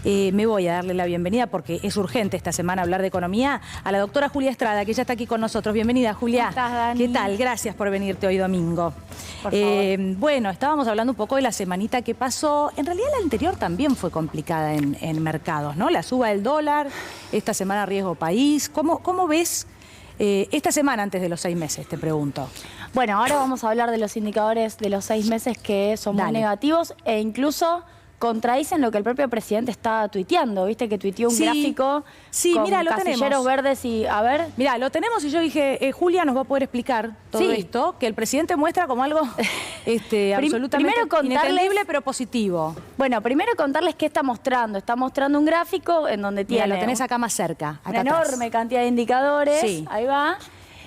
Me voy a darle la bienvenida, porque es urgente esta semana hablar de economía, a la doctora Julia Estrada, que ya está aquí con nosotros. Bienvenida, Julia. ¿Cómo estás, Dani? ¿Qué tal? Gracias por venirte hoy domingo. Por favor. Bueno, estábamos hablando un poco de la semanita que pasó. En realidad la anterior también fue complicada en mercados, ¿no? La suba del dólar, esta semana riesgo país. ¿Cómo ves esta semana antes de los 6 meses, te pregunto? Bueno, ahora vamos a hablar de los indicadores de los 6 meses que son muy negativos e incluso contradicen lo que el propio presidente está tuiteando. ¿Viste que tuiteó un gráfico con mira, lo casilleros tenemos. verdes y... A ver... Mirá, lo tenemos y yo dije, Julia nos va a poder explicar todo esto, que el presidente muestra como algo absolutamente inentendible, pero positivo. Bueno, primero contarles qué está mostrando. Está mostrando un gráfico en donde tiene... Mira, lo tenés acá más cerca, acá una atrás. Enorme cantidad de indicadores. Sí. Ahí va.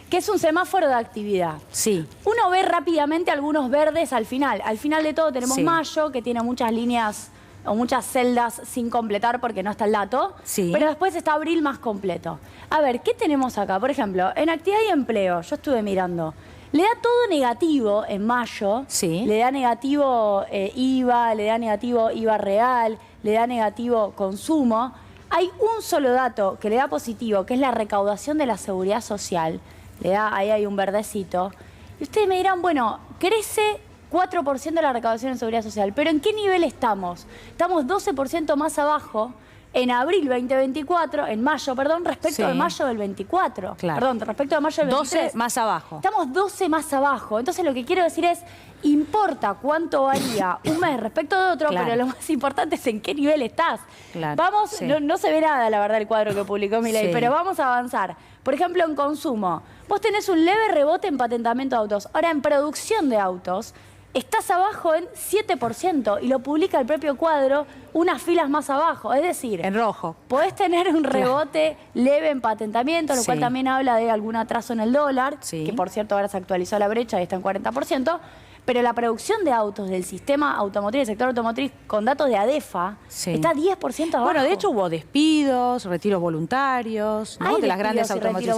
Que es un semáforo de actividad. Sí. Uno ve rápidamente algunos verdes al final. Al final de todo tenemos mayo, que tiene muchas líneas o muchas celdas sin completar porque no está el dato. Sí. Pero después está abril más completo. A ver, ¿qué tenemos acá? Por ejemplo, en actividad y empleo, yo estuve mirando. Le da todo negativo en mayo. Sí. Le da negativo IVA, le da negativo IVA real, le da negativo consumo. Hay un solo dato que le da positivo, que es la recaudación de la seguridad social. Ahí hay un verdecito. Y ustedes me dirán, bueno, crece 4% de la recaudación en seguridad social, pero ¿en qué nivel estamos? Estamos 12% más abajo en abril 2024, en mayo, perdón, respecto de mayo del 24. Claro. Perdón, respecto de mayo del 23. 12 más abajo. Estamos 12 más abajo. Entonces lo que quiero decir es, importa cuánto varía un mes respecto de otro, pero lo más importante es en qué nivel estás. Claro. Vamos, no se ve nada, la verdad, el cuadro que publicó Milei, pero vamos a avanzar. Por ejemplo, en consumo, vos tenés un leve rebote en patentamiento de autos. Ahora, en producción de autos, estás abajo en 7% y lo publica el propio cuadro unas filas más abajo. Es decir, en rojo. Podés tener un rebote leve en patentamiento, lo cual también habla de algún atraso en el dólar, que por cierto ahora se actualizó la brecha y está en 40%. Pero la producción de autos del sistema automotriz, del sector automotriz, con datos de ADEFA, está 10% abajo. Bueno, de hecho hubo despidos, retiros voluntarios, ¿no? De las grandes automotrices.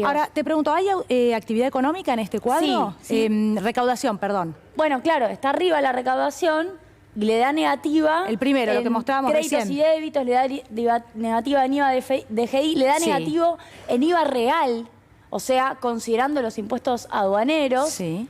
Ahora, te pregunto, ¿hay actividad económica en este cuadro? Sí. Recaudación, perdón. Bueno, claro, está arriba la recaudación, le da negativa. El primero, lo que mostrábamos créditos recién. Y débitos, le da negativa en IVA DGI, le da negativo en IVA real, o sea, considerando los impuestos aduaneros. Sí.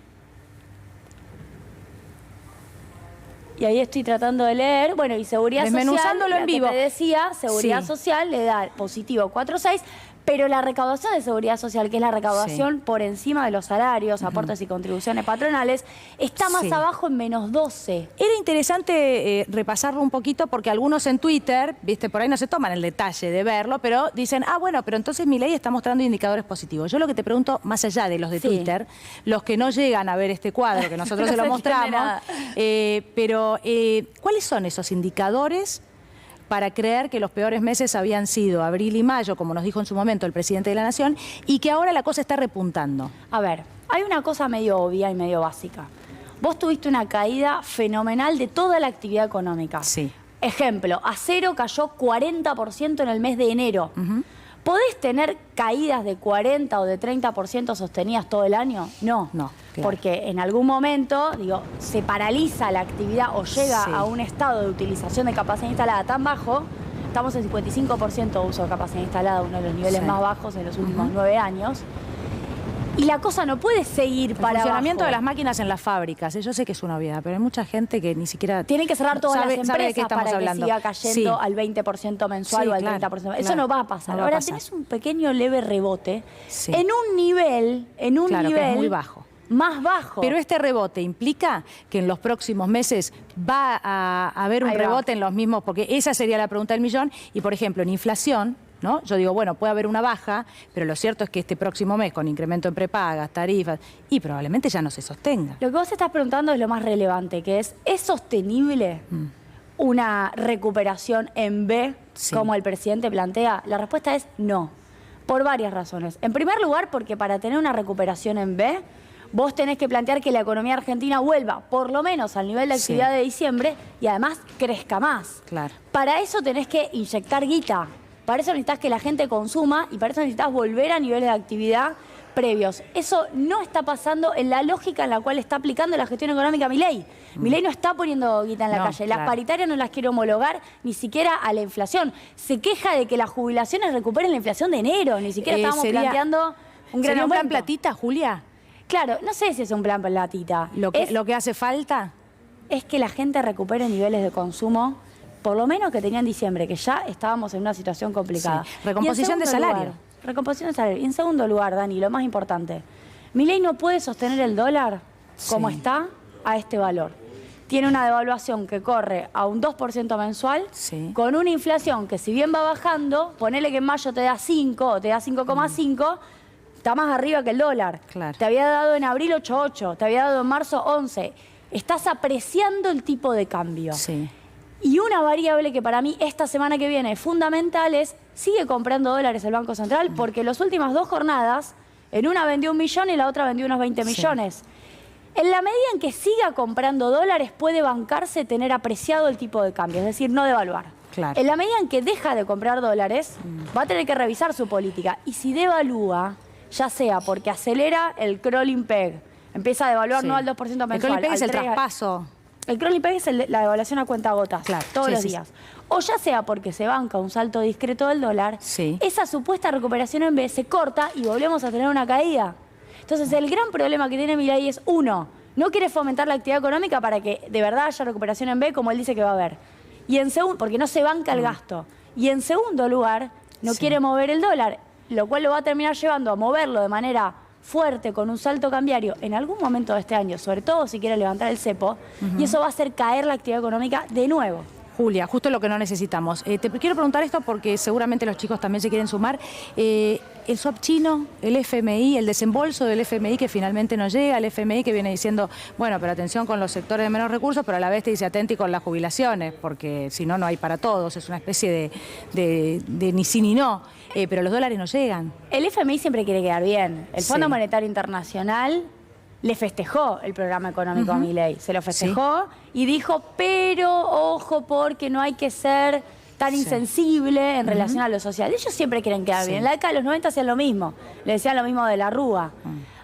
Y ahí estoy tratando de leer. Bueno, y seguridad social, desmenuzándolo en vivo. Te decía, seguridad social le da positivo 4,6, pero la recaudación de seguridad social, que es la recaudación por encima de los salarios, aportes y contribuciones patronales, está más abajo en menos 12. Era interesante repasarlo un poquito porque algunos en Twitter, viste, por ahí no se toman el detalle de verlo, pero dicen, bueno, pero entonces Milei está mostrando indicadores positivos. Yo lo que te pregunto, más allá de los de Twitter, los que no llegan a ver este cuadro, que nosotros se lo mostramos, pero ¿cuáles son esos indicadores para creer que los peores meses habían sido abril y mayo, como nos dijo en su momento el presidente de la Nación, y que ahora la cosa está repuntando? A ver, hay una cosa medio obvia y medio básica. Vos tuviste una caída fenomenal de toda la actividad económica. Sí. Ejemplo, acero cayó 40% en el mes de enero. ¿Podés tener caídas de 40 o de 30% sostenidas todo el año? No. No. Claro. Porque en algún momento, se paraliza la actividad o llega a un estado de utilización de capacidad instalada tan bajo, estamos en 55% de uso de capacidad instalada, uno de los niveles más bajos en los últimos 9 años. Y la cosa no puede seguir para el funcionamiento abajo. de las máquinas en las fábricas. Yo sé que es una obviedad, pero hay mucha gente que ni siquiera... Tienen que cerrar todas las empresas para hablando. que siga cayendo al 20% mensual o al 30%. Eso no va a pasar. No va a Ahora pasar. Tenés un pequeyo leve rebote en un nivel, que es muy bajo. Más bajo. Pero este rebote implica que en los próximos meses va a haber un rebote en los mismos, porque esa sería la pregunta del millón. Y, por ejemplo, en inflación, ¿no? Yo digo, bueno, puede haber una baja, pero lo cierto es que este próximo mes, con incremento en prepagas, tarifas, y probablemente ya no se sostenga. Lo que vos estás preguntando es lo más relevante, que ¿es sostenible una recuperación en B, como el presidente plantea? La respuesta es no, por varias razones. En primer lugar, porque para tener una recuperación en B, vos tenés que plantear que la economía argentina vuelva por lo menos al nivel de actividad de diciembre y además crezca más. Claro. Para eso tenés que inyectar guita. Para eso necesitas que la gente consuma y para eso necesitas volver a niveles de actividad previos. Eso no está pasando en la lógica en la cual está aplicando la gestión económica Milei. Milei no está poniendo guita en la calle. Las paritarias no las quiere homologar ni siquiera a la inflación. Se queja de que las jubilaciones recuperen la inflación de enero. Ni siquiera estábamos planteando un gran ¿sería un aumento. plan platita, Julia? Claro, no sé si es un plan platita. ¿Lo que hace falta? Es que la gente recupere niveles de consumo, por lo menos que tenía en diciembre, que ya estábamos en una situación complicada. Sí. Recomposición de salario. Recomposición de salario. Y en segundo lugar, Dani, lo más importante, Milei no puede sostener el dólar como está a este valor. Tiene una devaluación que corre a un 2% mensual, con una inflación que si bien va bajando, ponele que en mayo te da 5 o te da 5,5, está más arriba que el dólar. Claro. Te había dado en abril 8,8, te había dado en marzo 11. Estás apreciando el tipo de cambio. Sí. Y una variable que para mí esta semana que viene es fundamental es, sigue comprando dólares el Banco Central, porque las últimas 2 jornadas, en una vendió 1 millón y la otra vendió unos 20 millones. En la medida en que siga comprando dólares, puede bancarse tener apreciado el tipo de cambio, es decir, no devaluar. Claro. En la medida en que deja de comprar dólares, va a tener que revisar su política. Y si devalúa, ya sea porque acelera el crawling peg, empieza a devaluar no al 2% mensual. El crawling peg es el 3, traspaso. El crawling peg es la devaluación a cuentagotas, todos los sí, días. O ya sea porque se banca un salto discreto del dólar, esa supuesta recuperación en B se corta y volvemos a tener una caída. Entonces, el gran problema que tiene Milei es, uno, no quiere fomentar la actividad económica para que de verdad haya recuperación en B como él dice que va a haber. Y en segundo, porque no se banca el gasto. Y en segundo lugar, no quiere mover el dólar, lo cual lo va a terminar llevando a moverlo de manera fuerte con un salto cambiario en algún momento de este año, sobre todo si quiere levantar el cepo, y eso va a hacer caer la actividad económica de nuevo. Julia, justo lo que no necesitamos. Te quiero preguntar esto porque seguramente los chicos también se quieren sumar. El swap chino, el FMI, el desembolso del FMI que finalmente no llega, el FMI que viene diciendo, bueno, pero atención con los sectores de menos recursos, pero a la vez te dice atenti con las jubilaciones, porque si no, no hay para todos, es una especie de ni sí ni no, pero los dólares no llegan. El FMI siempre quiere quedar bien. El Fondo Monetario Internacional le festejó el programa económico a Milei, se lo festejó y dijo, pero ojo porque no hay que ser tan insensible en relación a lo social. Ellos siempre quieren quedar bien. En la década de los 90 hacían lo mismo, le decían lo mismo de la Rúa.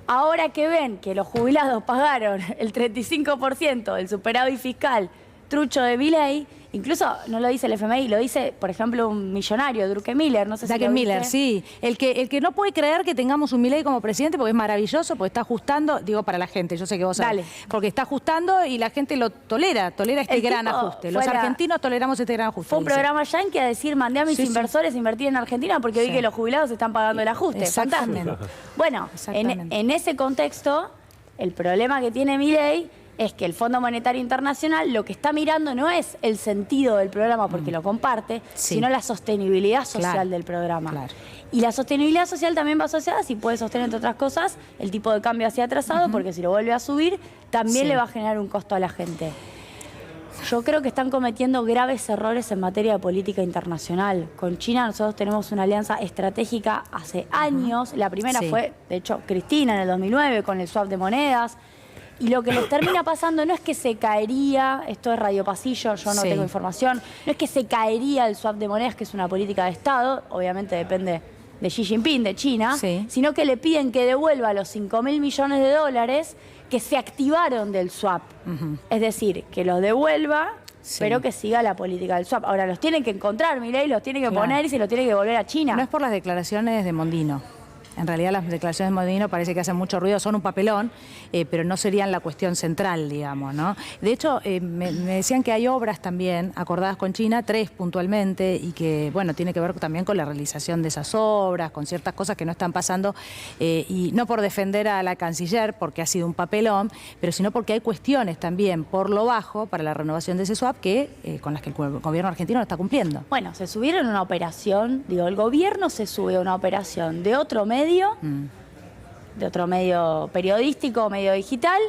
Ahora que ven que los jubilados pagaron el 35% del superávit fiscal trucho de Milei, incluso no lo dice el FMI, lo dice, por ejemplo, un millonario, Druckenmiller, no sé si lo Druckenmiller, viste. sí. El que no puede creer que tengamos un Milei como presidente porque es maravilloso, porque está ajustando, digo para la gente, yo sé que vos sabés, porque está ajustando y la gente lo tolera este gran ajuste. Los argentinos toleramos este gran ajuste. Fue un programa yankee a decir, mandé a mis inversores a invertir en Argentina porque vi que los jubilados están pagando el ajuste. Exactamente. Fantástico. Bueno, en ese contexto, el problema que tiene Milei es que el Fondo Monetario Internacional lo que está mirando no es el sentido del programa porque lo comparte, sino la sostenibilidad social del programa. Y la sostenibilidad social también va asociada, si puede sostener, entre otras cosas, el tipo de cambio hacia atrasado, porque si lo vuelve a subir, también le va a generar un costo a la gente. Yo creo que están cometiendo graves errores en materia de política internacional. Con China nosotros tenemos una alianza estratégica hace años. La primera fue, de hecho, Cristina en el 2009 con el swap de monedas. Y lo que les termina pasando no es que se caería, esto es Radio Pasillo, yo no tengo información, no es que se caería el swap de monedas, que es una política de Estado, obviamente depende de Xi Jinping, de China, sino que le piden que devuelva los 5.000 millones de dólares que se activaron del swap. Es decir, que los devuelva, pero que siga la política del swap. Ahora, los tienen que encontrar, Milei, los tiene que poner y se los tiene que devolver a China. No es por las declaraciones de Mondino. En realidad las declaraciones de Mondino parece que hacen mucho ruido, son un papelón, pero no serían la cuestión central, digamos, ¿no? De hecho, me decían que hay obras también acordadas con China, 3 puntualmente, y que, bueno, tiene que ver también con la realización de esas obras, con ciertas cosas que no están pasando, y no por defender a la canciller, porque ha sido un papelón, pero sino porque hay cuestiones también por lo bajo para la renovación de ese swap que con las que el gobierno argentino no está cumpliendo. Bueno, se subieron a una operación, digo, el gobierno se sube a una operación de otro medio, de otro medio periodístico, medio digital,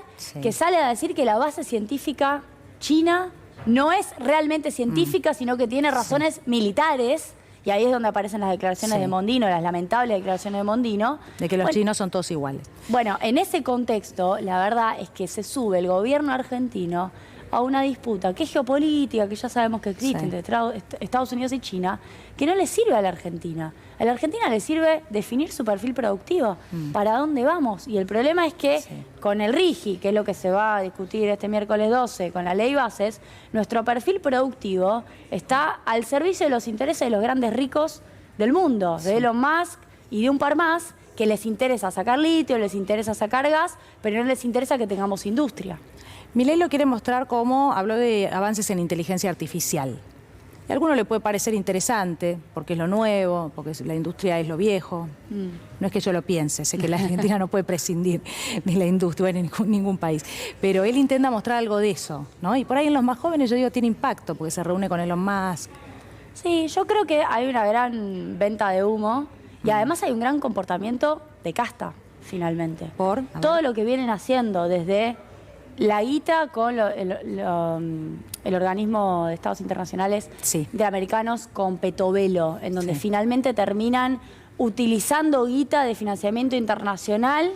que sale a decir que la base científica china no es realmente científica, sino que tiene razones militares, y ahí es donde aparecen las declaraciones de Mondino, las lamentables declaraciones de Mondino. De que los chinos son todos iguales. Bueno, en ese contexto, la verdad es que se sube el gobierno argentino a una disputa que es geopolítica, que ya sabemos que existe entre Estados Unidos y China, que no le sirve a la Argentina. A la Argentina le sirve definir su perfil productivo, para dónde vamos. Y el problema es que con el RIGI, que es lo que se va a discutir este miércoles 12, con la ley bases, nuestro perfil productivo está al servicio de los intereses de los grandes ricos del mundo, de Elon Musk y de un par más, que les interesa sacar litio, les interesa sacar gas, pero no les interesa que tengamos industria. Milei lo quiere mostrar como habló de avances en inteligencia artificial. Y a alguno le puede parecer interesante, porque es lo nuevo, porque la industria es lo viejo. No es que yo lo piense, sé que la Argentina no puede prescindir de la industria en ningún país. Pero él intenta mostrar algo de eso, ¿no? Y por ahí en los más jóvenes yo digo tiene impacto, porque se reúne con Elon Musk. Sí, yo creo que hay una gran venta de humo y además hay un gran comportamiento de casta, finalmente. ¿Por? Todo lo que vienen haciendo desde la guita con el organismo de estados internacionales de americanos con Petovelo, en donde finalmente terminan utilizando guita de financiamiento internacional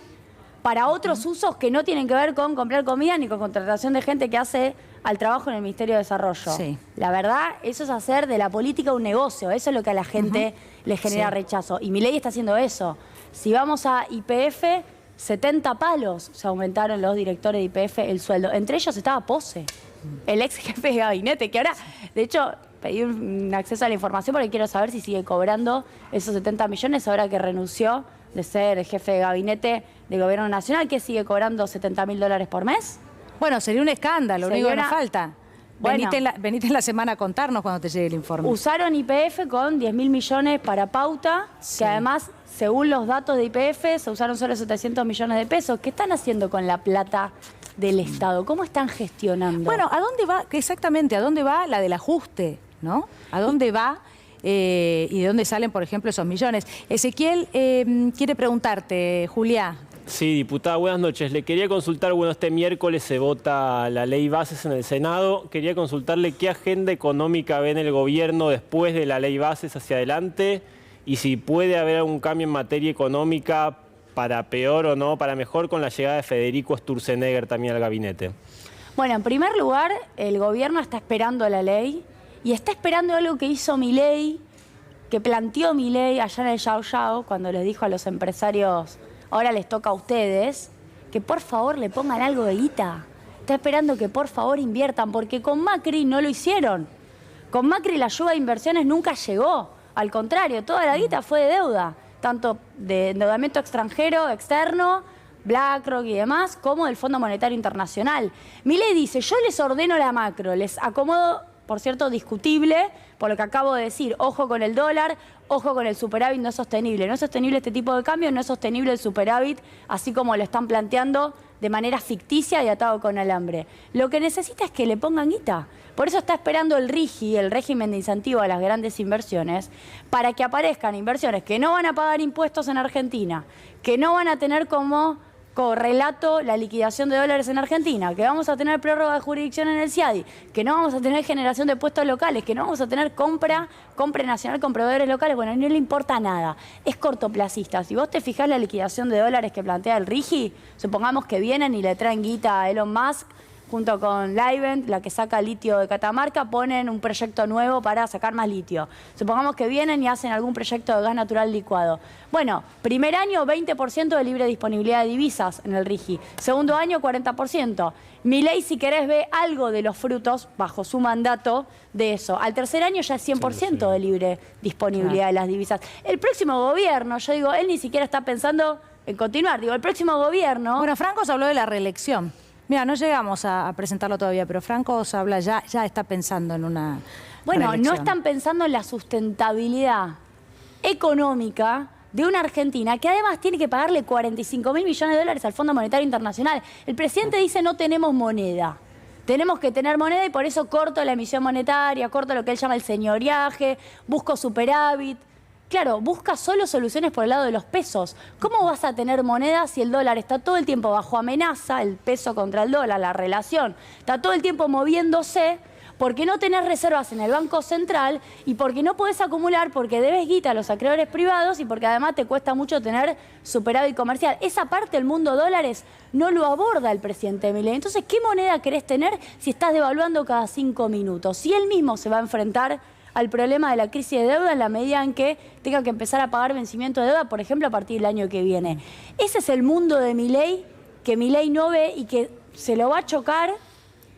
para otros usos que no tienen que ver con comprar comida ni con contratación de gente que hace al trabajo en el Ministerio de Desarrollo. La verdad, eso es hacer de la política un negocio, eso es lo que a la gente le genera rechazo. Y Milei está haciendo eso. Si vamos a YPF, 70 palos se aumentaron los directores de YPF el sueldo. Entre ellos estaba Pose, el ex jefe de gabinete, que ahora, de hecho, pedí un acceso a la información porque quiero saber si sigue cobrando esos 70 millones ahora que renunció de ser jefe de gabinete del gobierno nacional, que sigue cobrando $70.000 por mes. Bueno, sería un escándalo, lo único que nos falta. Bueno, venite en la semana a contarnos cuando te llegue el informe. Usaron YPF con 10.000 millones para pauta, que además, según los datos de YPF, se usaron solo 700 millones de pesos. ¿Qué están haciendo con la plata del Estado? ¿Cómo están gestionando? Bueno, ¿a dónde va? Exactamente, ¿a dónde va la del ajuste? ¿No? ¿A dónde va? Y de dónde salen, por ejemplo, esos millones. Ezequiel quiere preguntarte, Julia. Sí, diputada, buenas noches. Le quería consultar, bueno, este miércoles se vota la ley bases en el Senado. Quería consultarle qué agenda económica ve en el gobierno después de la ley bases hacia adelante y si puede haber algún cambio en materia económica para peor o no, para mejor con la llegada de Federico Sturzenegger también al gabinete. Bueno, en primer lugar, el gobierno está esperando la ley y está esperando algo que hizo Milei, que planteó Milei allá en el Yao Yao, cuando les dijo a los empresarios: ahora les toca a ustedes, que por favor le pongan algo de guita. Está esperando que por favor inviertan, porque con Macri no lo hicieron. Con Macri la ayuda de inversiones nunca llegó. Al contrario, toda la guita fue de deuda, tanto de endeudamiento extranjero, externo, BlackRock y demás, como del Fondo Monetario Internacional. Milei dice: yo les ordeno la macro, les acomodo, por cierto, discutible, por lo que acabo de decir, ojo con el dólar, ojo con el superávit, no es sostenible. No es sostenible este tipo de cambio, no es sostenible el superávit, así como lo están planteando de manera ficticia y atado con alambre. Lo que necesita es que le pongan guita. Por eso está esperando el RIGI, el régimen de incentivo a las grandes inversiones, para que aparezcan inversiones que no van a pagar impuestos en Argentina, que no van a tener como correlato la liquidación de dólares en Argentina, que vamos a tener prórroga de jurisdicción en el CIADI, que no vamos a tener generación de puestos locales, que no vamos a tener compra nacional con proveedores locales. Bueno, no le importa nada, es cortoplacista. Si vos te fijás la liquidación de dólares que plantea el RIGI, supongamos que vienen y le traen guita a Elon Musk, junto con Livent, la que saca litio de Catamarca, ponen un proyecto nuevo para sacar más litio. Supongamos que vienen y hacen algún proyecto de gas natural licuado. Bueno, primer año 20% de libre disponibilidad de divisas en el RIGI. Segundo año 40%. Milei, si querés, ve algo de los frutos, bajo su mandato, de eso. Al tercer año ya es 100% de libre disponibilidad de las divisas. El próximo gobierno, yo digo, él ni siquiera está pensando en continuar. Digo, el próximo gobierno... Bueno, Franco se habló de la reelección. Mira, no llegamos a presentarlo todavía, pero Franco se habla ya está pensando en una reelección. No están pensando en la sustentabilidad económica de una Argentina que además tiene que pagarle 45.000 millones de dólares al Fondo Monetario Internacional. El presidente dice: no tenemos moneda. Tenemos que tener moneda y por eso corto la emisión monetaria, corto lo que él llama el señoriaje, busco superávit. Claro, busca solo soluciones por el lado de los pesos. ¿Cómo vas a tener moneda si el dólar está todo el tiempo bajo amenaza, el peso contra el dólar, la relación, está todo el tiempo moviéndose? porque no tenés reservas en el Banco Central y porque no podés acumular, porque debes guita a los acreedores privados y porque además te cuesta mucho tener superávit comercial. Esa parte del mundo dólares no lo aborda el presidente Milei. Entonces, ¿qué moneda querés tener si estás devaluando cada 5 minutos? Si él mismo se va a enfrentar al problema de la crisis de deuda en la medida en que tenga que empezar a pagar vencimiento de deuda, por ejemplo, a partir del año que viene. Ese es el mundo de Milei que Milei no ve y que se lo va a chocar.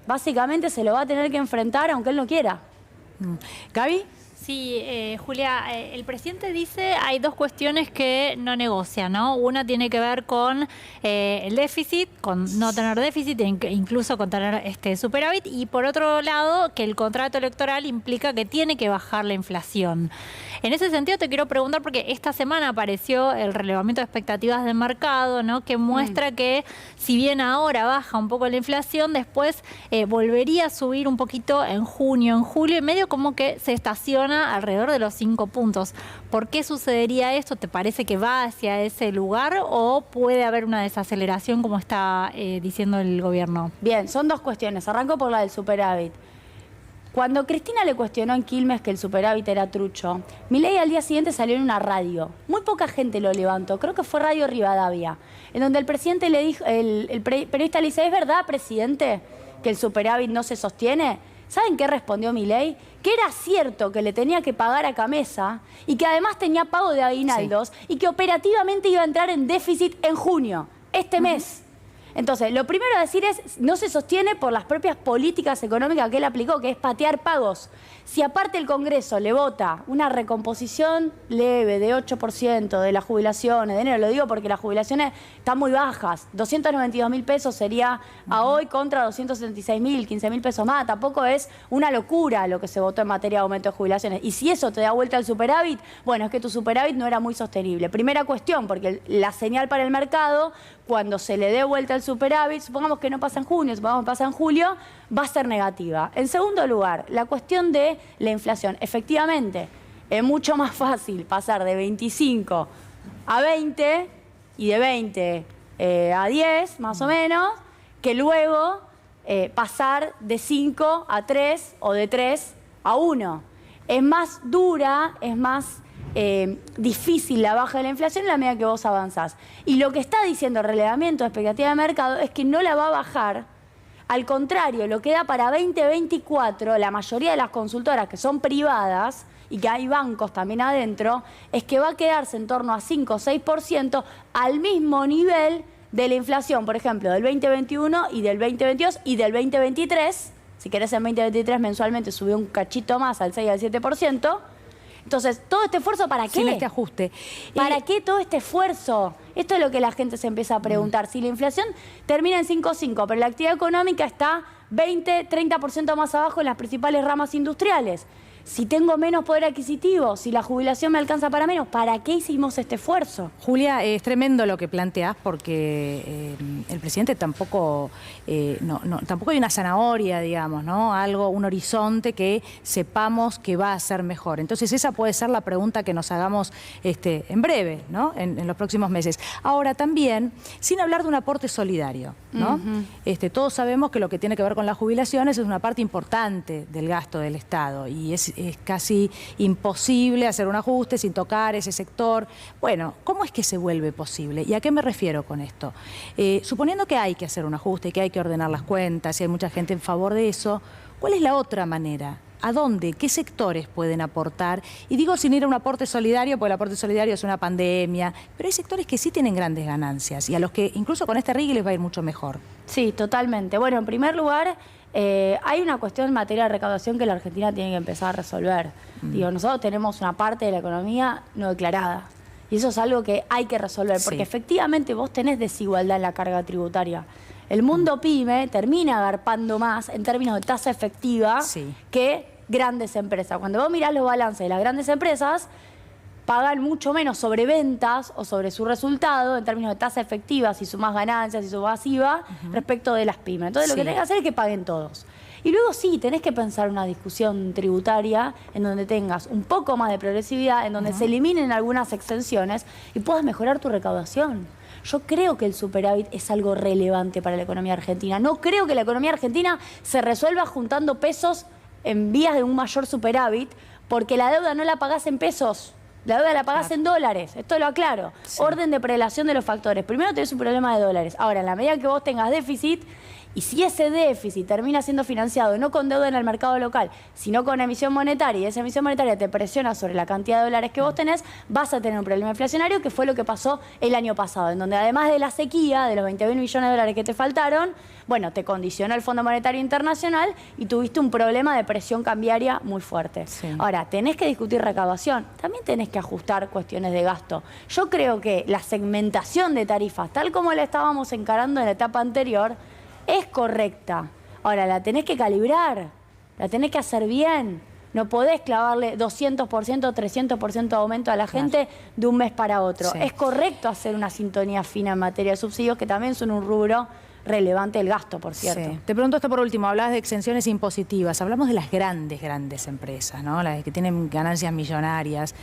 Básicamente se lo va a tener que enfrentar aunque él no quiera. ¿Gaby? Sí, Julia, el presidente dice hay dos cuestiones que no negocia, ¿no? Una tiene que ver con el déficit, con no tener déficit e incluso con tener superávit, y por otro lado que el contrato electoral implica que tiene que bajar la inflación. En ese sentido te quiero preguntar, porque esta semana apareció el relevamiento de expectativas de mercado, ¿no? Que muestra que si bien ahora baja un poco la inflación, después volvería a subir un poquito en junio, en julio, y medio como que se estaciona alrededor de los 5 puntos. ¿Por qué sucedería esto? ¿Te parece que va hacia ese lugar o puede haber una desaceleración como está diciendo el gobierno? Bien, son dos cuestiones. Arranco por la del superávit. Cuando Cristina le cuestionó en Quilmes que el superávit era trucho, Milei al día siguiente salió en una radio. Muy poca gente lo levantó, creo que fue Radio Rivadavia, en donde el presidente le dijo, el periodista le dice, ¿es verdad, presidente, que el superávit no se sostiene? ¿Saben qué respondió Milei? Que era cierto que le tenía que pagar a Camesa y que además tenía pago de aguinaldos y que operativamente iba a entrar en déficit en junio, este mes. Entonces, lo primero a decir es, no se sostiene por las propias políticas económicas que él aplicó, que es patear pagos. Si aparte el Congreso le vota una recomposición leve de 8% de las jubilaciones de enero, lo digo porque las jubilaciones están muy bajas, 292.000 pesos sería a hoy contra 276.000, 15.000 pesos más, tampoco es una locura lo que se votó en materia de aumento de jubilaciones. Y si eso te da vuelta al superávit, bueno, es que tu superávit no era muy sostenible. Primera cuestión, porque la señal para el mercado, cuando se le dé vuelta al superávit, supongamos que no pasa en junio, supongamos que pasa en julio, va a ser negativa. En segundo lugar, la cuestión de la inflación. Efectivamente, es mucho más fácil pasar de 25 a 20 y de 20 a 10, más o menos, que luego pasar de 5 a 3 o de 3 a 1. Es más dura, es más difícil la baja de la inflación en la medida que vos avanzás. Y lo que está diciendo el relevamiento de expectativa de mercado es que no la va a bajar. Al contrario, lo que da para 2024, la mayoría de las consultoras que son privadas y que hay bancos también adentro, es que va a quedarse en torno a 5 o 6% al mismo nivel de la inflación, por ejemplo, del 2021 y del 2022 y del 2023. Si querés en 2023 mensualmente subió un cachito más al 6 al 7%. Entonces, ¿todo este esfuerzo para qué? Sin este ajuste. ¿Para qué todo este esfuerzo? Esto es lo que la gente se empieza a preguntar. Si la inflación termina en 5,5, pero la actividad económica está 20, 30% más abajo en las principales ramas industriales. Si tengo menos poder adquisitivo, si la jubilación me alcanza para menos, ¿para qué hicimos este esfuerzo? Julia, es tremendo lo que planteás porque el presidente tampoco, tampoco hay una zanahoria, digamos, ¿no? Algo, un horizonte que sepamos que va a ser mejor. Entonces esa puede ser la pregunta que nos hagamos en breve, ¿no? En los próximos meses. Ahora también, sin hablar de un aporte solidario, ¿no? Todos sabemos que lo que tiene que ver con las jubilaciones es una parte importante del gasto del Estado y es casi imposible hacer un ajuste sin tocar ese sector. Bueno, ¿cómo es que se vuelve posible? ¿Y a qué me refiero con esto? Suponiendo que hay que hacer un ajuste, que hay que ordenar las cuentas, y hay mucha gente en favor de eso, ¿cuál es la otra manera? ¿A dónde? ¿Qué sectores pueden aportar? Y digo sin ir a un aporte solidario, porque el aporte solidario es una pandemia, pero hay sectores que sí tienen grandes ganancias y a los que incluso con este RIGI les va a ir mucho mejor. Sí, totalmente. Bueno, en primer lugar, hay una cuestión en materia de recaudación que la Argentina tiene que empezar a resolver. Digo, nosotros tenemos una parte de la economía no declarada. Y eso es algo que hay que resolver, porque efectivamente vos tenés desigualdad en la carga tributaria. El mundo pyme termina agarpando más en términos de tasa efectiva que grandes empresas. Cuando vos mirás los balances de las grandes empresas, pagan mucho menos sobre ventas o sobre su resultado en términos de tasa efectiva, si sumás ganancias, si sumás IVA, respecto de las pymes. Entonces lo que tenés que hacer es que paguen todos. Y luego sí, tenés que pensar una discusión tributaria en donde tengas un poco más de progresividad, en donde se eliminen algunas exenciones y puedas mejorar tu recaudación. Yo creo que el superávit es algo relevante para la economía argentina. No creo que la economía argentina se resuelva juntando pesos en vías de un mayor superávit, porque la deuda no la pagás en pesos, la deuda la pagás en dólares, esto lo aclaro. Sí. Orden de prelación de los factores. Primero tenés un problema de dólares. Ahora, en la medida que vos tengas déficit, y si ese déficit termina siendo financiado no con deuda en el mercado local, sino con emisión monetaria, y esa emisión monetaria te presiona sobre la cantidad de dólares que vos tenés, vas a tener un problema inflacionario, que fue lo que pasó el año pasado, en donde además de la sequía, de los 20.000 millones de dólares que te faltaron, bueno, te condicionó el Fondo Monetario Internacional y tuviste un problema de presión cambiaria muy fuerte. Sí. Ahora, tenés que discutir recaudación, también tenés que ajustar cuestiones de gasto. Yo creo que la segmentación de tarifas, tal como la estábamos encarando en la etapa anterior, es correcta. Ahora, la tenés que calibrar, la tenés que hacer bien. No podés clavarle 200%, 300% de aumento a la gente de un mes para otro. Sí. Es correcto hacer una sintonía fina en materia de subsidios, que también son un rubro relevante del gasto, por cierto. Sí. Te pregunto esto por último, hablabas de exenciones impositivas, hablamos de las grandes empresas, ¿no? Las que tienen ganancias millonarias.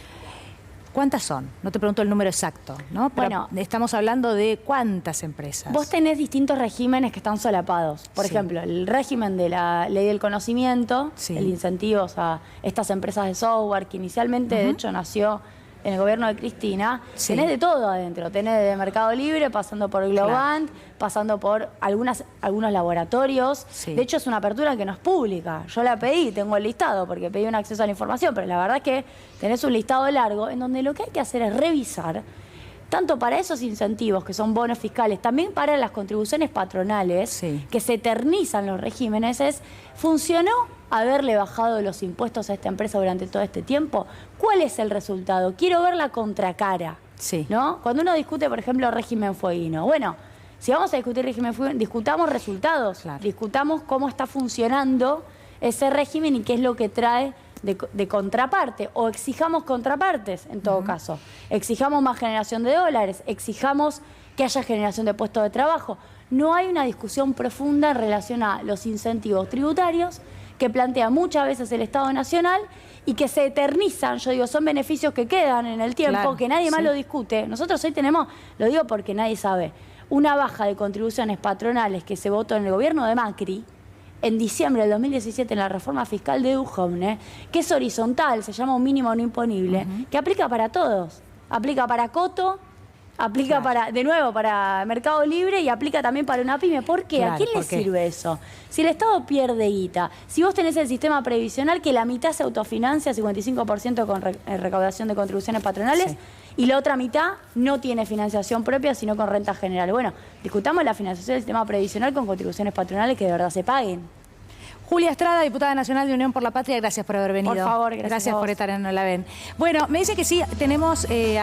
¿Cuántas son? No te pregunto el número exacto, ¿no? Pero bueno, estamos hablando de cuántas empresas. Vos tenés distintos regímenes que están solapados. Por ejemplo, el régimen de la ley del conocimiento, el incentivo a estas empresas de software, que inicialmente, de hecho, nació en el gobierno de Cristina. Tenés de todo adentro. Tenés de Mercado Libre, pasando por Globant, pasando por algunos laboratorios. De hecho, es una apertura que no es pública. Yo la pedí, tengo el listado, porque pedí un acceso a la información, pero la verdad es que tenés un listado largo en donde lo que hay que hacer es revisar, tanto para esos incentivos, que son bonos fiscales, también para las contribuciones patronales, que se eternizan los regímenes, ¿funcionó haberle bajado los impuestos a esta empresa durante todo este tiempo? ¿Cuál es el resultado? Quiero ver la contracara, ¿no? Cuando uno discute, por ejemplo, régimen fueguino, bueno, si vamos a discutir régimen fueguino, discutamos resultados, discutamos cómo está funcionando ese régimen y qué es lo que trae de contraparte, o exijamos contrapartes en todo caso. Exijamos más generación de dólares, exijamos que haya generación de puestos de trabajo. No hay una discusión profunda en relación a los incentivos tributarios que plantea muchas veces el Estado Nacional y que se eternizan. Yo digo, son beneficios que quedan en el tiempo, que nadie más lo discute. Nosotros hoy tenemos, lo digo porque nadie sabe, una baja de contribuciones patronales que se votó en el gobierno de Macri en diciembre del 2017 en la reforma fiscal de Duhovne, que es horizontal, se llama un mínimo no imponible, que aplica para todos. Aplica para Coto, aplica para, de nuevo, para Mercado Libre y aplica también para una pyme. ¿Por qué? ¿A quién le sirve eso? Si el Estado pierde guita, si vos tenés el sistema previsional que la mitad se autofinancia, 55% con recaudación de contribuciones patronales, y la otra mitad no tiene financiación propia, sino con renta general. Bueno, discutamos la financiación del sistema previsional con contribuciones patronales que de verdad se paguen. Julia Estrada, diputada nacional de Unión por la Patria, gracias por haber venido. Por favor, gracias por estar en No la Ven. Bueno, me dice que sí, tenemos...